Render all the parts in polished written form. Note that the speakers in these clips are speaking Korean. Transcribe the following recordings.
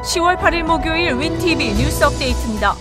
10월 8일 목요일 윈TV 뉴스 업데이트입니다.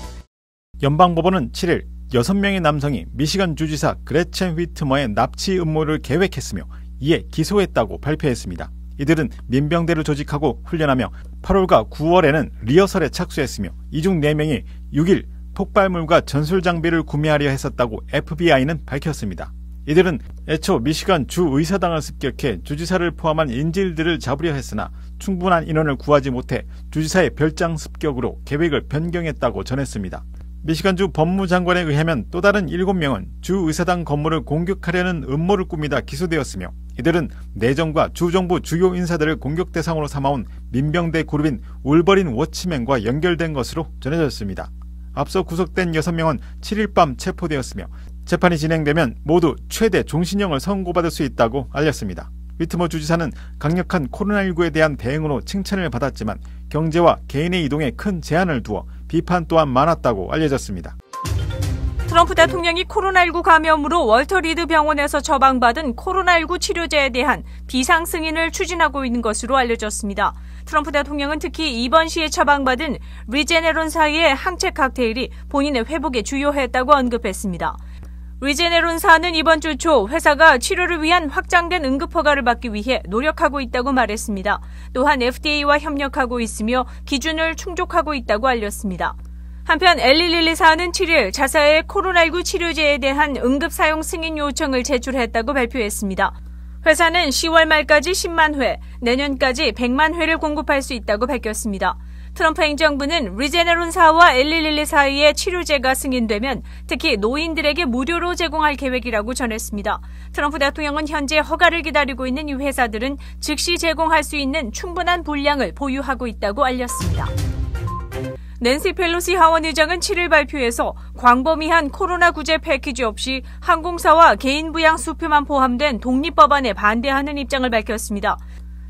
연방법원은 7일 6명의 남성이 미시간 주지사 그레첸 휘트머의 납치 음모를 계획했으며 이에 기소했다고 발표했습니다. 이들은 민병대를 조직하고 훈련하며 8월과 9월에는 리허설에 착수했으며 이 중 4명이 6일 폭발물과 전술장비를 구매하려 했었다고 FBI는 밝혔습니다. 이들은 애초 미시간 주의사당을 습격해 주지사를 포함한 인질들을 잡으려 했으나 충분한 인원을 구하지 못해 주지사의 별장 습격으로 계획을 변경했다고 전했습니다. 미시간주 법무장관에 의하면 또 다른 7명은 주의사당 건물을 공격하려는 음모를 꾸미다 기소되었으며 이들은 내정과 주정부 주요 인사들을 공격 대상으로 삼아온 민병대 그룹인 울버린 워치맨과 연결된 것으로 전해졌습니다. 앞서 구속된 6명은 7일 밤 체포되었으며 재판이 진행되면 모두 최대 종신형을 선고받을 수 있다고 알렸습니다. 휘트머 주지사는 강력한 코로나19에 대한 대응으로 칭찬을 받았지만 경제와 개인의 이동에 큰 제한을 두어 비판 또한 많았다고 알려졌습니다. 트럼프 대통령이 코로나19 감염으로 월터 리드 병원에서 처방받은 코로나19 치료제에 대한 비상 승인을 추진하고 있는 것으로 알려졌습니다. 트럼프 대통령은 특히 이번 시에 처방받은 리제네론사의 항체 칵테일이 본인의 회복에 주요했다고 언급했습니다. 리제네론사는 이번 주 초 회사가 치료를 위한 확장된 응급허가를 받기 위해 노력하고 있다고 말했습니다. 또한 FDA와 협력하고 있으며 기준을 충족하고 있다고 알렸습니다. 한편 엘리릴리사는 7일 자사의 코로나19 치료제에 대한 응급 사용 승인 요청을 제출했다고 발표했습니다. 회사는 10월 말까지 10만 회, 내년까지 100만 회를 공급할 수 있다고 밝혔습니다. 트럼프 행정부는 리제네론사와 엘리릴리사의 치료제가 승인되면 특히 노인들에게 무료로 제공할 계획이라고 전했습니다. 트럼프 대통령은 현재 허가를 기다리고 있는 이 회사들은 즉시 제공할 수 있는 충분한 분량을 보유하고 있다고 알렸습니다. 낸시 펠로시 하원 의장은 7일 발표에서 광범위한 코로나 구제 패키지 없이 항공사와 개인 부양 수표만 포함된 독립법안에 반대하는 입장을 밝혔습니다.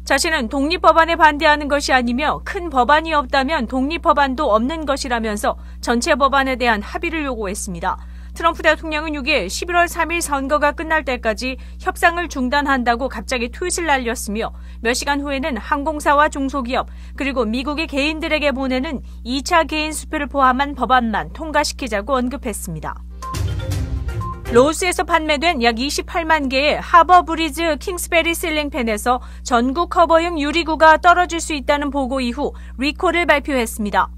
자신은 독립법안에 반대하는 것이 아니며 큰 법안이 없다면 독립법안도 없는 것이라면서 전체 법안에 대한 합의를 요구했습니다. 트럼프 대통령은 6일 11월 3일 선거가 끝날 때까지 협상을 중단한다고 갑자기 트윗을 날렸으며 몇 시간 후에는 항공사와 중소기업 그리고 미국의 개인들에게 보내는 2차 개인 수표를 포함한 법안만 통과시키자고 언급했습니다. 로스에서 판매된 약 28만 개의 하버브리즈 킹스베리 실링팬에서 전구 커버용 유리구가 떨어질 수 있다는 보고 이후 리콜을 발표했습니다.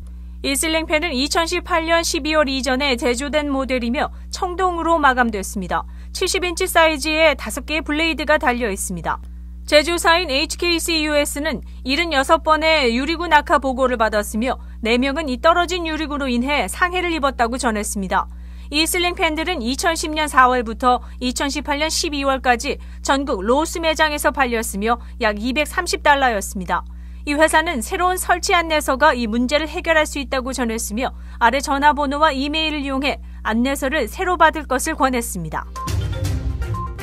이 실링팬은 2018년 12월 이전에 제조된 모델이며 청동으로 마감됐습니다. 70인치 사이즈에 5개의 블레이드가 달려 있습니다. 제조사인 HKCUS는 76번의 유리구 낙하 보고를 받았으며 4명은 이 떨어진 유리구로 인해 상해를 입었다고 전했습니다. 이 실링팬들은 2010년 4월부터 2018년 12월까지 전국 로스 매장에서 팔렸으며 약 $230였습니다. 이 회사는 새로운 설치 안내서가 이 문제를 해결할 수 있다고 전했으며 아래 전화번호와 이메일을 이용해 안내서를 새로 받을 것을 권했습니다.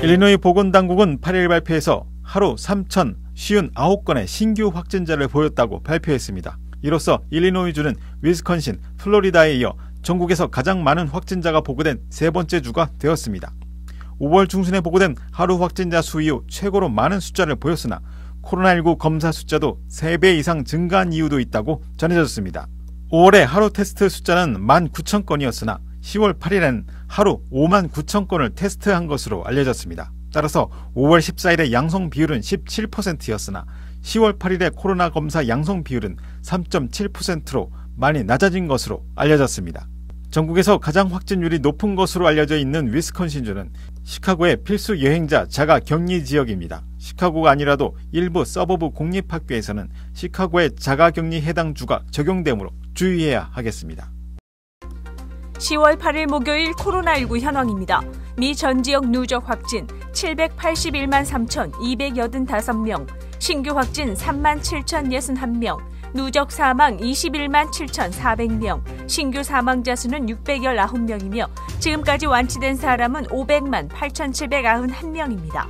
일리노이 보건당국은 8일 발표에서 하루 3,059건의 신규 확진자를 보였다고 발표했습니다. 이로써 일리노이주는 위스콘신, 플로리다에 이어 전국에서 가장 많은 확진자가 보고된 세 번째 주가 되었습니다. 5월 중순에 보고된 하루 확진자 수 이후 최고로 많은 숫자를 보였으나 코로나19 검사 숫자도 3배 이상 증가한 이유도 있다고 전해졌습니다. 5월에 하루 테스트 숫자는 19,000건이었으나 10월 8일에는 하루 59,000건을 테스트한 것으로 알려졌습니다. 따라서 5월 14일의 양성 비율은 17%였으나 10월 8일의 코로나 검사 양성 비율은 3.7%로 많이 낮아진 것으로 알려졌습니다. 전국에서 가장 확진율이 높은 것으로 알려져 있는 위스콘신주는 시카고의 필수 여행자 자가 격리 지역입니다. 시카고가 아니라도 일부 서버브 공립학교에서는 시카고의 자가 격리 해당 주가 적용되므로 주의해야 하겠습니다. 10월 8일 목요일 코로나19 현황입니다. 미 전 지역 누적 확진 781만 3,285명, 신규 확진 3만 7,061명, 누적 사망 21만 7,400명, 신규 사망자 수는 619명이며 지금까지 완치된 사람은 500만 8,791명입니다.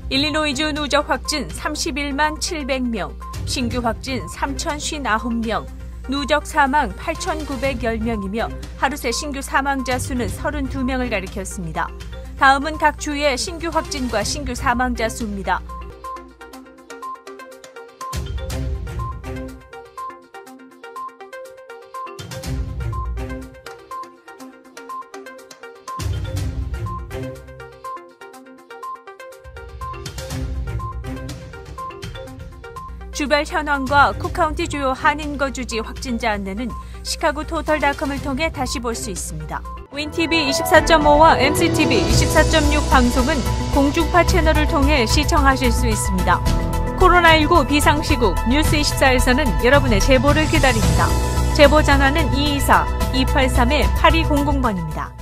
일리노이주 누적 확진 31만 700명, 신규 확진 3,059명, 누적 사망 8,910명이며 하루 새 신규 사망자 수는 32명을 가리켰습니다. 다음은 각 주의 신규 확진과 신규 사망자 수입니다. 주별 현황과 쿡카운티 주요 한인 거주지 확진자 안내는 시카고토털닷컴을 통해 다시 볼 수 있습니다. 윈TV 24.5와 MCTV 24.6 방송은 공중파 채널을 통해 시청하실 수 있습니다. 코로나19 비상시국 뉴스24에서는 여러분의 제보를 기다립니다. 제보 전화는 224-283-8200번입니다.